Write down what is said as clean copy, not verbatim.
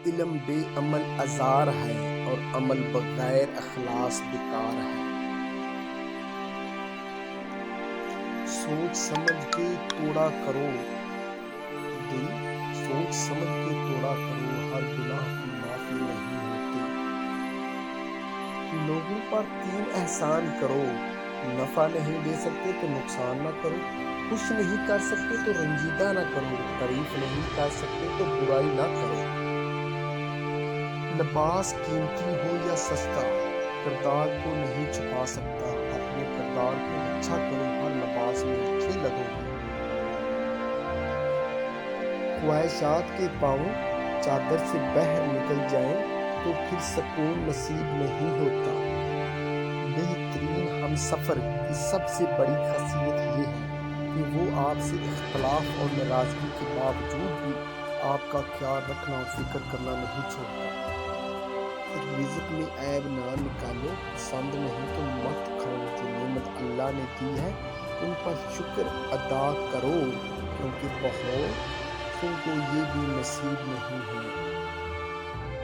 علم بے عمل ازار ہے اور عمل بغیر اخلاص بیکار ہے۔ سوچ سمجھ کے توڑا کرو دل، سوچ سمجھ کے توڑا کرو، ہر گناہ کی معافی نہیں ہوتی۔ لوگوں پر 3 احسان کرو، نفع نہیں دے سکتے تو نقصان نہ کرو، خوش نہیں کر سکتے تو رنجیدہ نہ کرو، تعریف نہیں کر سکتے تو برائی نہ کرو۔ لباس قیمتی ہو یا سستا، کردار کو نہیں چھپا سکتا، اپنے کردار کو اچھا کرو، ہر لباس میں اچھے لگو گے۔ خواہشات کے پاؤں چادر سے باہر نکل جائیں تو پھر سکون نصیب نہیں ہوتا۔ بہترین ہم سفر کی سب سے بڑی خاصیت یہ ہے کہ وہ آپ سے اختلاف اور ناراضگی کے باوجود بھی آپ کا خیال رکھنا اور فکر کرنا نہیں چھوڑتا۔ رزق میں عیب نہ نکالو، پسند نہیں تو مت کھاؤ، جو نعمت اللہ نے دی ہے ان پر شکر ادا کرو، کیونکہ بہتوں کو یہ بھی نصیب نہیں ہے۔